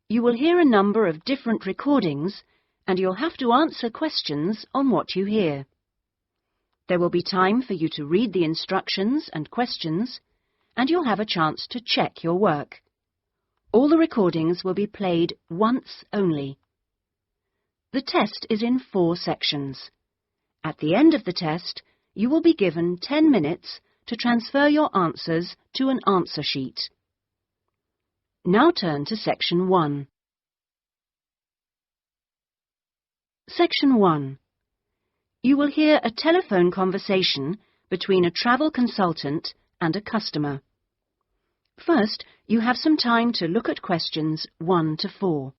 You will hear a number of different recordings, and you'll have to answer questions on what you hear. There will be time for you to read the instructions and questions, and you'll have a chance to check your work. All the recordings will be played once only. The test is in 4 sections. At the end of the test, you will be given 10 minutes to transfer your answers to an answer sheet. Now turn to Section 1. Section 1. You will hear a telephone conversation between a travel consultant and a customer. First, you have some time to look at questions 1 to 4.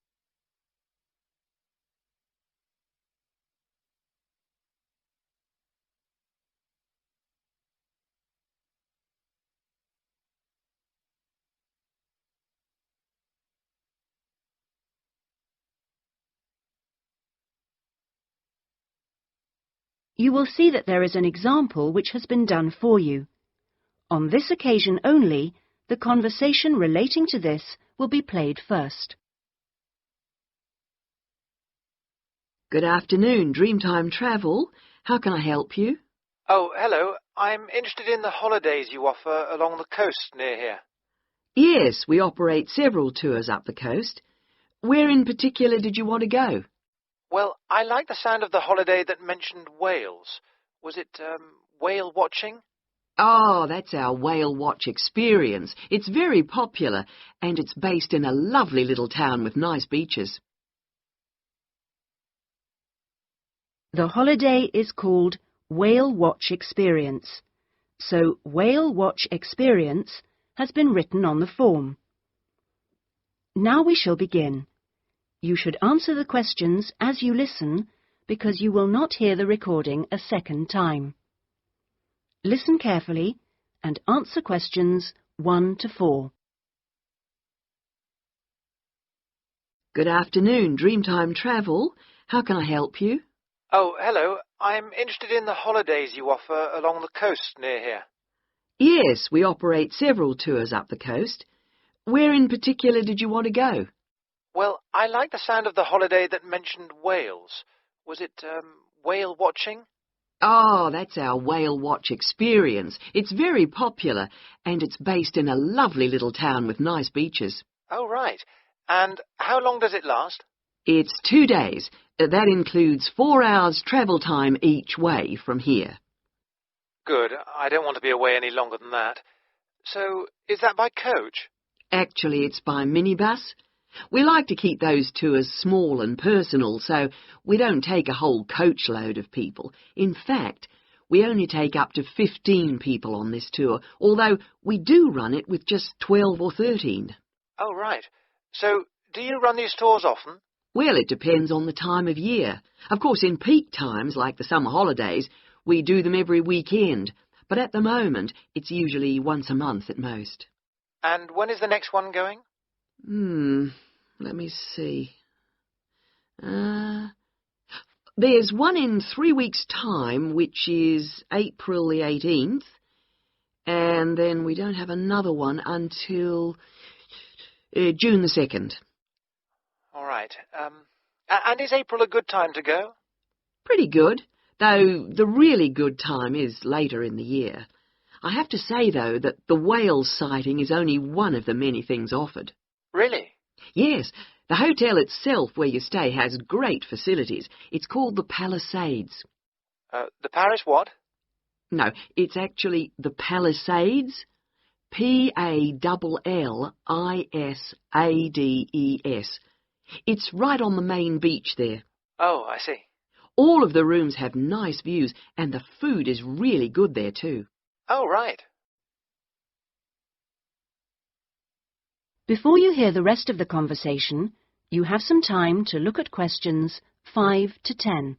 You will see that there is an example which has been done for you. On this occasion only, the conversation relating to this will be played first. Good afternoon, Dreamtime Travel. How can I help you? Oh, hello. I'm interested in the holidays you offer along the coast near here. Yes, we operate several tours up the coast. Where in particular did you want to go? Well, I like the sound of the holiday that mentioned whales. Was it whale watching? Oh, that's our whale watch experience. It's very popular, and it's based in a lovely little town with nice beaches. The holiday is called Whale Watch Experience, so Whale Watch Experience has been written on the form. Now we shall begin. You should answer the questions as you listen, because you will not hear the recording a second time. Listen carefully and answer questions 1 to 4. Good afternoon, Dreamtime Travel. How can I help you? Oh, hello. I'm interested in the holidays you offer along the coast near here. Yes, we operate several tours up the coast. Where in particular did you want to go? Well, I like the sound of the holiday that mentioned whales. Was it whale watching? Oh, that's our whale watch experience. It's very popular, and it's based in a lovely little town with nice beaches. Oh, right. And how long does it last? It's 2 days. That includes 4 hours travel time each way from here. Good. I don't want to be away any longer than that. So, is that by coach? Actually, it's by minibus. We like to keep those tours small and personal, so we don't take a whole coachload of people. In fact, we only take up to 15 people on this tour, although we do run it with just 12 or 13. Oh, right. So, do you run these tours often? Well, it depends on the time of year. Of course, in peak times, like the summer holidays, we do them every weekend, but at the moment, it's usually once a month at most. And when is the next one going? Let me see. There's one in 3 weeks' time, which is April the 18th, and then we don't have another one until June the 2nd. All right. And is April a good time to go? Pretty good, though the really good time is later in the year. I have to say, though, that the whale sighting is only one of the many things offered. Really? Yes, the hotel itself where you stay has great facilities. It's called the Palisades. The Paris what? No, it's actually the Palisades. Pallilsades. It's right on the main beach there. Oh, I see. All of the rooms have nice views, and the food is really good there too. Oh, right. Before you hear the rest of the conversation, you have some time to look at questions 5 to 10.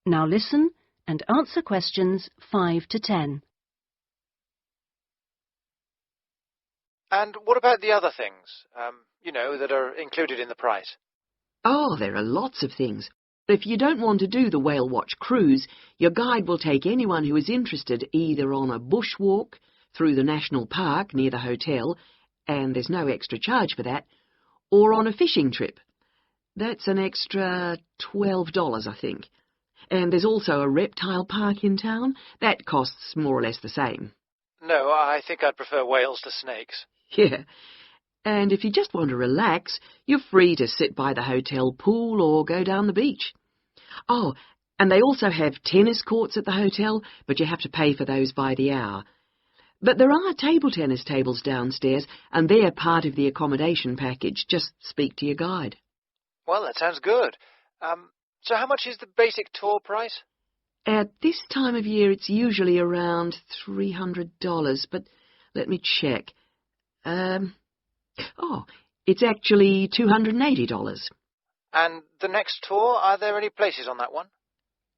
Now listen and answer questions 5 to 10. And what about the other things, that are included in the price? Oh, there are lots of things. If you don't want to do the whale watch cruise, your guide will take anyone who is interested either on a bushwalk through the national park near the hotel, and there's no extra charge for that, or on a fishing trip. That's an extra $12, I think. And there's also a reptile park in town. That costs more or less the same. No, I think I'd prefer whales to snakes. Yeah. And if you just want to relax, you're free to sit by the hotel pool or go down the beach. Oh, and they also have tennis courts at the hotel, but you have to pay for those by the hour. But there are table tennis tables downstairs, and they're part of the accommodation package. Just speak to your guide. Well, that sounds good. So how much is the basic tour price? At this time of year, it's usually around $300, but let me check. It's actually $280. And the next tour, are there any places on that one?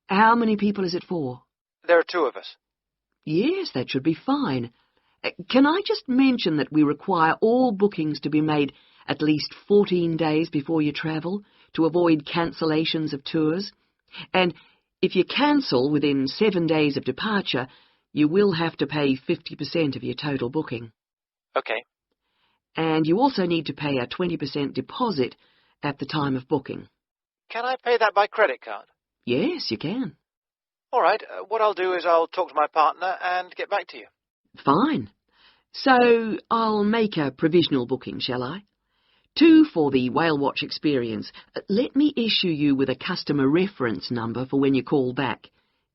How many people is it for? There are 2 of us. Yes, that should be fine. Can I just mention that we require all bookings to be made at least 14 days before you travel to avoid cancellations of tours? And if you cancel within 7 days of departure, you will have to pay 50% of your total booking. Okay. And you also need to pay a 20% deposit at the time of booking. Can I pay that by credit card? Yes, you can. All right. What I'll do is I'll talk to my partner and get back to you. Fine. So I'll make a provisional booking, shall I? 2 for the whale watch experience. Let me issue you with a customer reference number for when you call back.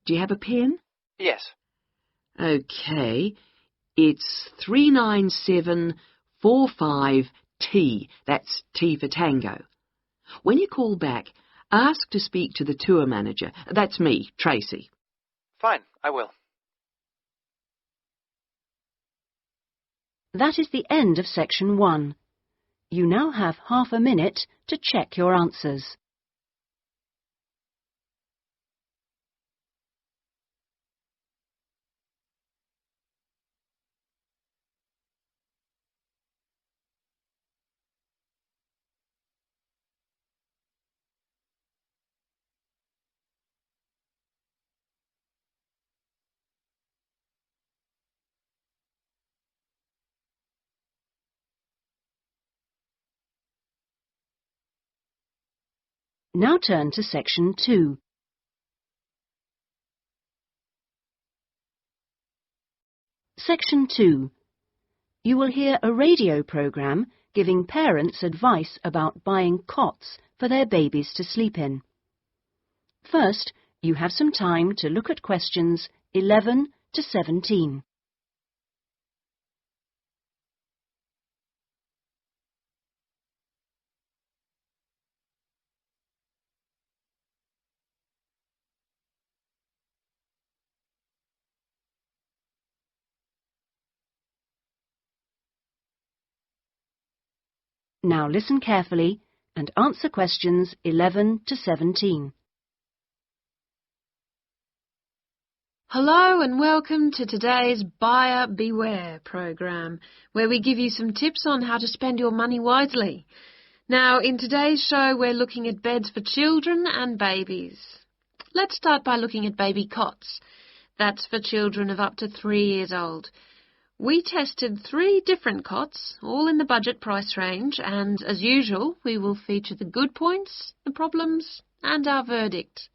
Do you have a pen? Yes. Okay. It's 39745T. That's T for Tango. When you call back, ask to speak to the tour manager. That's me, Tracy. Fine, I will. That is the end of section 1. You now have half a minute to check your answers. Now turn to section 2. Section 2. You will hear a radio program giving parents advice about buying cots for their babies to sleep in. First, you have some time to look at questions 11 to 17. Now listen carefully and answer questions 11 to 17. Hello and welcome to today's Buyer Beware program, where we give you some tips on how to spend your money wisely. Now, in today's show, we're looking at beds for children and babies. Let's start by looking at baby cots. That's for children of up to 3 years old. We tested 3 different cots, all in the budget price range, and as usual, we will feature the good points, the problems, and our verdict.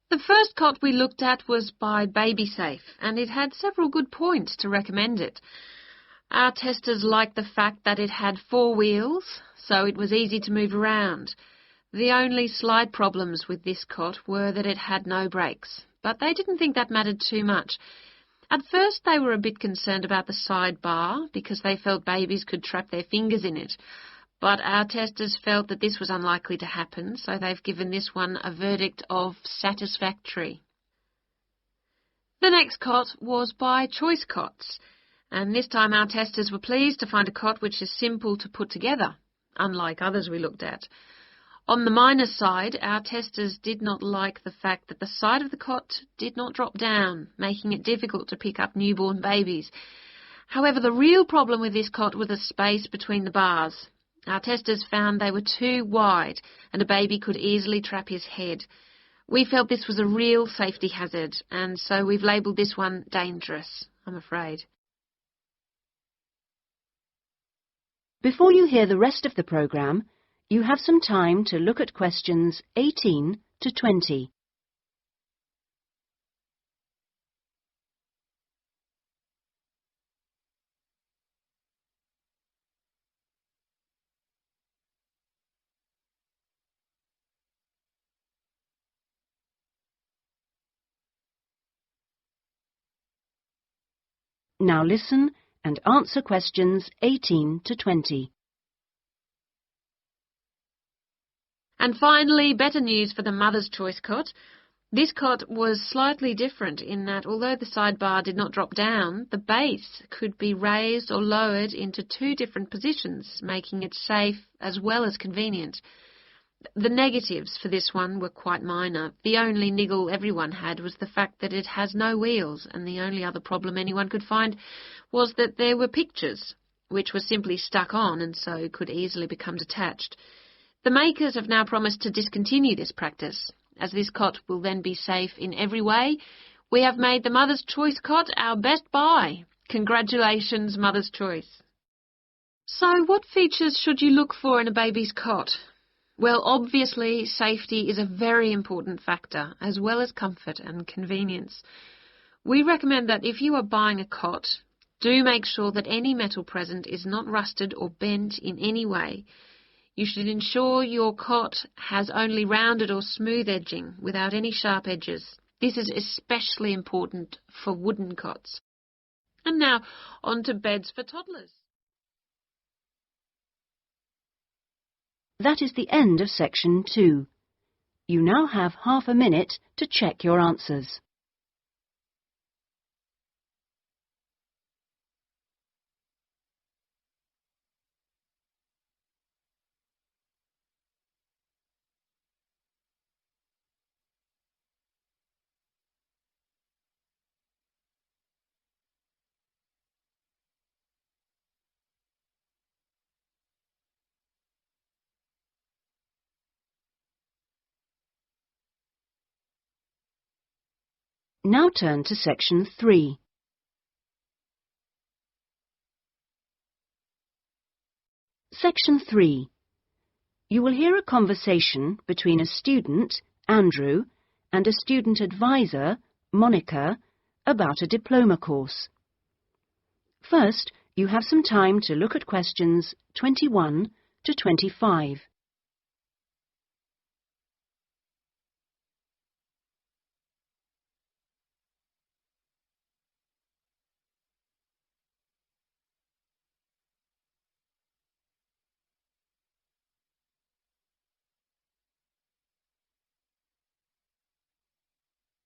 The first cot we looked at was by BabySafe, and it had several good points to recommend it. Our testers liked the fact that it had 4 wheels, so it was easy to move around. The only slight problems with this cot were that it had no brakes, but they didn't think that mattered too much. At first they were a bit concerned about the side bar because they felt babies could trap their fingers in it, but our testers felt that this was unlikely to happen, so they've given this one a verdict of satisfactory. The next cot was by Choice Cots, and this time our testers were pleased to find a cot which is simple to put together, unlike others we looked at. On the minus side, our testers did not like the fact that the side of the cot did not drop down, making it difficult to pick up newborn babies. However, the real problem with this cot was the space between the bars. Our testers found they were too wide and a baby could easily trap his head. We felt this was a real safety hazard, and so we've labelled this one dangerous, I'm afraid. Before you hear the rest of the programme, you have some time to look at questions 18 to 20. Now listen and answer questions 18 to 20. And finally, better news for the Mother's Choice cot. This cot was slightly different in that although the sidebar did not drop down, the base could be raised or lowered into two different positions, making it safe as well as convenient. The negatives for this one were quite minor. The only niggle everyone had was the fact that it has no wheels, and the only other problem anyone could find was that there were pictures, which were simply stuck on and so could easily become detached. The makers have now promised to discontinue this practice. As this cot will then be safe in every way, we have made the Mother's Choice cot our best buy. Congratulations, Mother's Choice. So what features should you look for in a baby's cot? Well, obviously, safety is a very important factor, as well as comfort and convenience. We recommend that if you are buying a cot, do make sure that any metal present is not rusted or bent in any way. You should ensure your cot has only rounded or smooth edging without any sharp edges. This is especially important for wooden cots. And now, on to beds for toddlers. That is the end of section 2. You now have half a minute to check your answers. Now turn to section 3. Section 3. You will hear a conversation between a student, Andrew, and a student advisor, Monica, about a diploma course. First, you have some time to look at questions 21 to 25.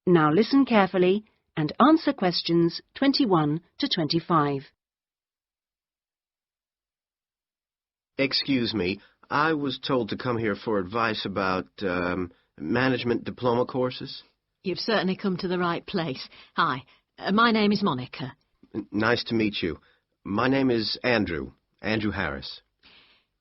Now listen carefully and answer questions 21 to 25. Excuse me, I was told to come here for advice about management diploma courses. You've certainly come to the right place. Hi, my name is Monica. Nice to meet you. My name is Andrew Harris.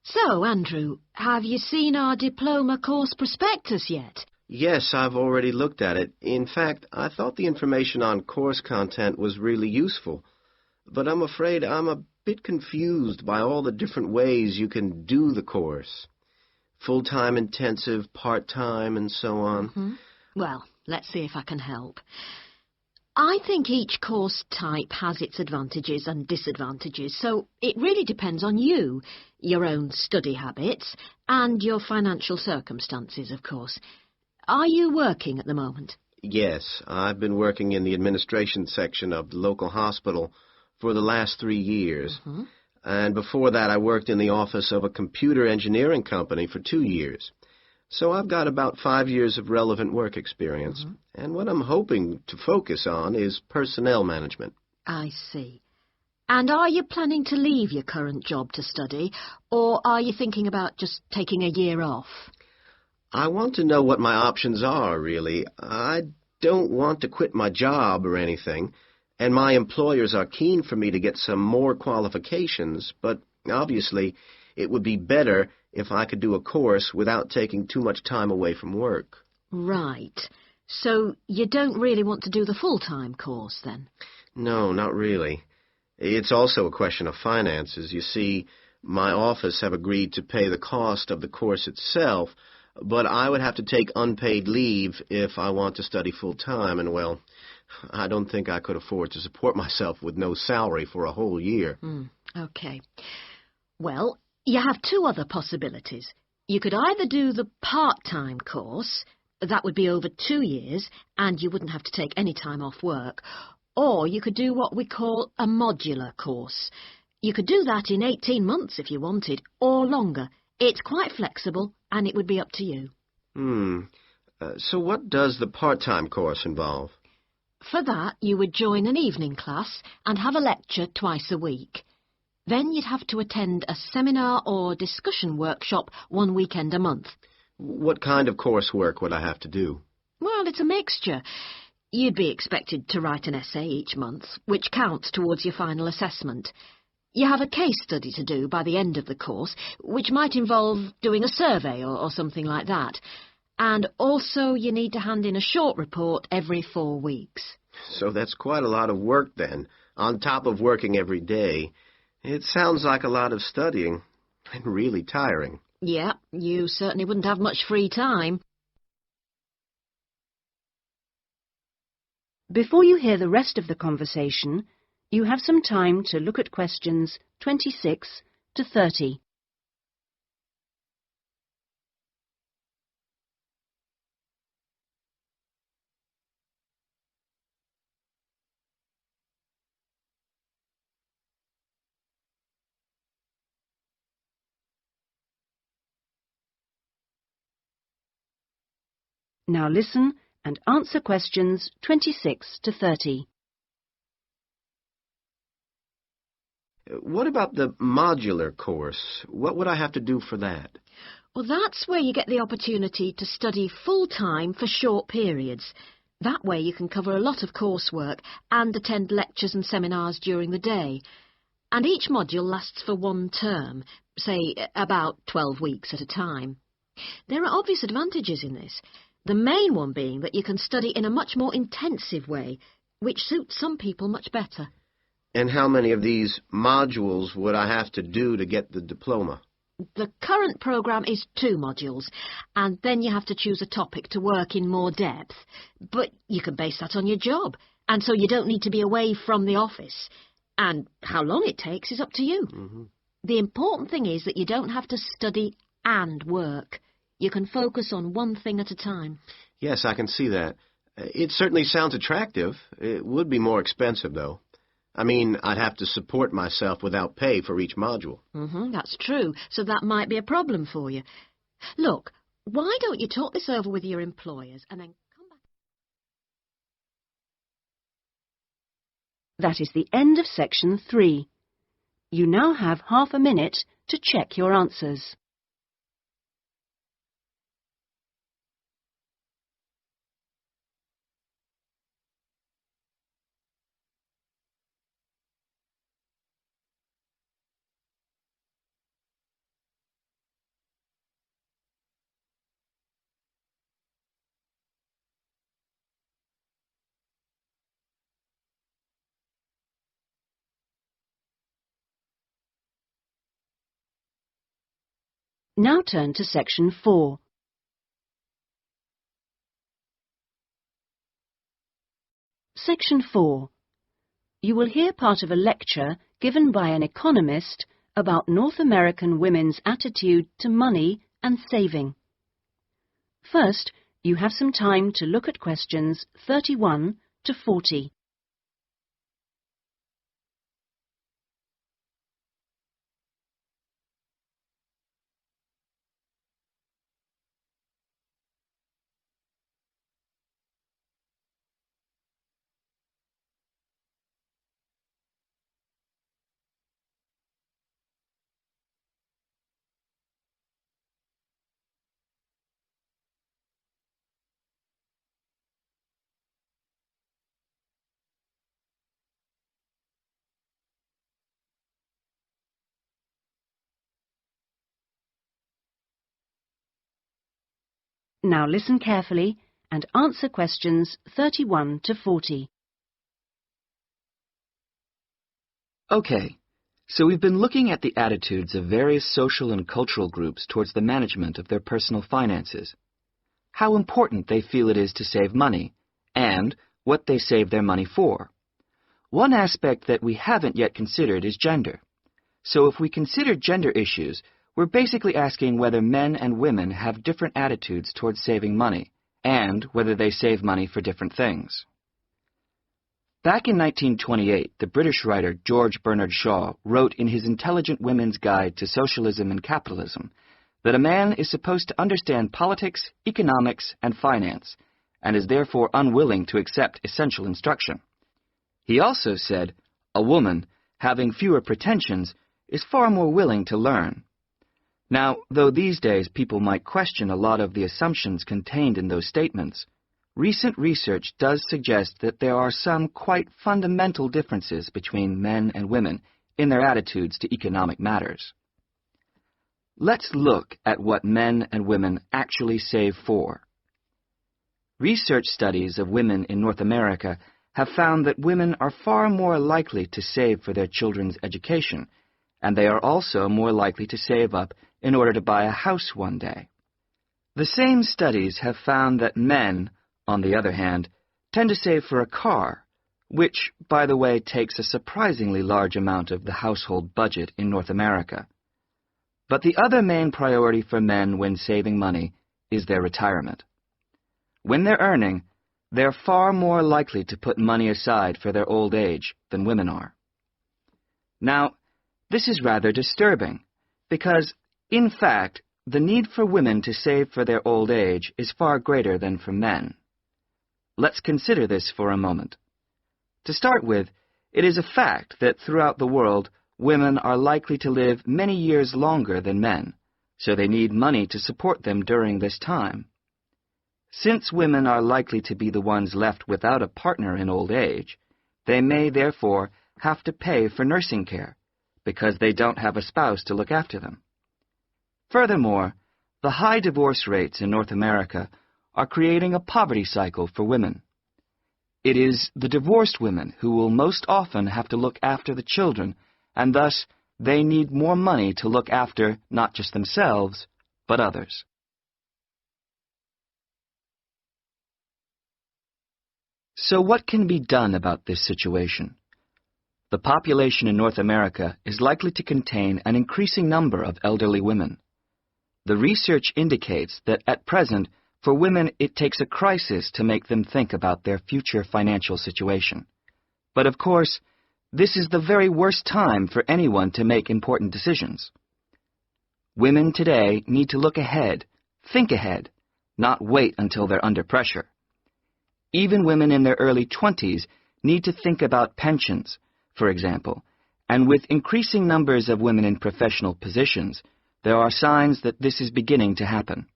So, Andrew, have you seen our diploma course prospectus yet? Yes, I've already looked at it. In fact, I thought the information on course content was really useful. But I'm afraid I'm a bit confused by all the different ways you can do the course. Full-time intensive, part-time, and so on. Mm-hmm. Well, let's see if I can help. I think each course type has its advantages and disadvantages, so it really depends on you, your own study habits, and your financial circumstances, of course. Are you working at the moment? Yes, I've been working in the administration section of the local hospital for the last 3 years. Mm-hmm. And before that, I worked in the office of a computer engineering company for 2 years. So I've got about 5 years of relevant work experience. Mm-hmm. And what I'm hoping to focus on is personnel management. I see. And are you planning to leave your current job to study, or are you thinking about just taking a year off? I want to know what my options are, really. I don't want to quit my job or anything, And my employers are keen for me to get some more qualifications, but obviously it would be better if I could do a course without taking too much time away from work. Right. So you don't really want to do the full-time course, then? No, not really. It's also a question of finances. You see, my office have agreed to pay the cost of the course itself, but I would have to take unpaid leave if I want to study full-time, and, well, I don't think I could afford to support myself with no salary for a whole year. Okay. Well, you have two other possibilities. You could either do the part-time course, that would be over 2 years, and you wouldn't have to take any time off work, or you could do what we call a modular course. You could do that in 18 months if you wanted, or longer. It's quite flexible, and it would be up to you. So what does the part-time course involve? For that, you would join an evening class and have a lecture twice a week. Then you'd have to attend a seminar or discussion workshop 1 weekend a month. What kind of coursework would I have to do? Well, it's a mixture. You'd be expected to write an essay each month, which counts towards your final assessment. You have a case study to do by the end of the course, which might involve doing a survey or something like that. And also you need to hand in a short report every 4 weeks. So that's quite a lot of work then, on top of working every day. It sounds like a lot of studying, and really tiring. Yeah, you certainly wouldn't have much free time. Before you hear the rest of the conversation, you have some time to look at questions 26 to 30. Now listen and answer questions 26 to 30. What about the modular course? What would I have to do for that? Well, that's where you get the opportunity to study full-time for short periods. That way you can cover a lot of coursework and attend lectures and seminars during the day. And each module lasts for 1 term, say about 12 weeks at a time. There are obvious advantages in this. The main one being that you can study in a much more intensive way, which suits some people much better. And how many of these modules would I have to do to get the diploma? The current programme is 2 modules, and then you have to choose a topic to work in more depth. But you can base that on your job, and so you don't need to be away from the office. And how long it takes is up to you. The important thing is that you don't have to study and work. You can focus on one thing at a time. Yes, I can see that. It certainly sounds attractive. It would be more expensive, though. I mean, I'd have to support myself without pay for each module. That's true, so that might be a problem for you. Look, why don't you talk this over with your employers and then come back? That is the end of section 3. You now have half a minute to check your answers. Now turn to section 4. Section 4. You will hear part of a lecture given by an economist about North American women's attitude to money and saving. First, you have some time to look at questions 31 to 40. Now listen carefully and answer questions 31 to 40. Okay, so we've been looking at the attitudes of various social and cultural groups towards the management of their personal finances, how important they feel it is to save money, and what they save their money for. One aspect that we haven't yet considered is gender. So if we consider gender issues, we're basically asking whether men and women have different attitudes towards saving money, and whether they save money for different things. Back in 1928, the British writer George Bernard Shaw wrote in his Intelligent Women's Guide to Socialism and Capitalism that a man is supposed to understand politics, economics, and finance, and is therefore unwilling to accept essential instruction. He also said, a woman, having fewer pretensions, is far more willing to learn. Now, though these days people might question a lot of the assumptions contained in those statements, recent research does suggest that there are some quite fundamental differences between men and women in their attitudes to economic matters. Let's look at what men and women actually save for. Research studies of women in North America have found that women are far more likely to save for their children's education, and they are also more likely to save up in order to buy a house one day. The same studies have found that men, on the other hand, tend to save for a car, which, by the way, takes a surprisingly large amount of the household budget in North America. But the other main priority for men when saving money is their retirement. When they're earning, they're far more likely to put money aside for their old age than women are. Now, this is rather disturbing, because, in fact, the need for women to save for their old age is far greater than for men. Let's consider this for a moment. To start with, it is a fact that throughout the world, women are likely to live many years longer than men, so they need money to support them during this time. Since women are likely to be the ones left without a partner in old age, they may therefore have to pay for nursing care, because they don't have a spouse to look after them. Furthermore, the high divorce rates in North America are creating a poverty cycle for women. It is the divorced women who will most often have to look after the children, and thus they need more money to look after not just themselves, but others. So what can be done about this situation? The population in North America is likely to contain an increasing number of elderly women. The research indicates that at present, for women, it takes a crisis to make them think about their future financial situation. But of course, this is the very worst time for anyone to make important decisions. Women today need to look ahead, think ahead, not wait until they're under pressure. Even women in their early 20s need to think about pensions, for example, and with increasing numbers of women in professional positions, there are signs that this is beginning to happen.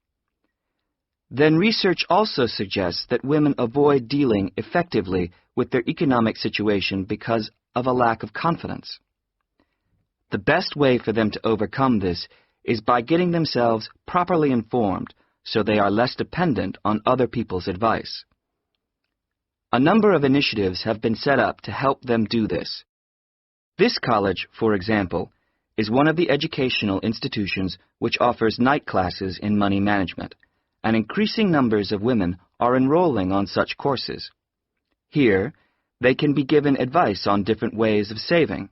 Then research also suggests that women avoid dealing effectively with their economic situation because of a lack of confidence. The best way for them to overcome this is by getting themselves properly informed so they are less dependent on other people's advice. A number of initiatives have been set up to help them do this. This college, for example, is one of the educational institutions which offers night classes in money management, and increasing numbers of women are enrolling on such courses. Here, they can be given advice on different ways of saving.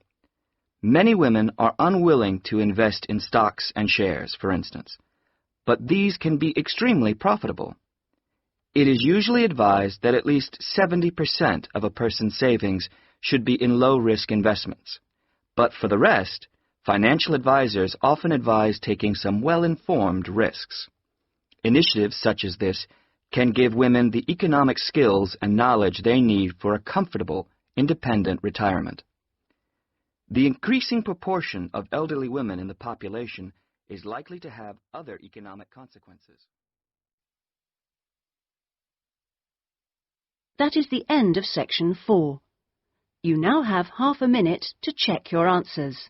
Many women are unwilling to invest in stocks and shares, for instance, but these can be extremely profitable. It is usually advised that at least 70% of a person's savings should be in low-risk investments. But for the rest, financial advisors often advise taking some well-informed risks. Initiatives such as this can give women the economic skills and knowledge they need for a comfortable, independent retirement. The increasing proportion of elderly women in the population is likely to have other economic consequences. That is the end of section 4. You now have half a minute to check your answers.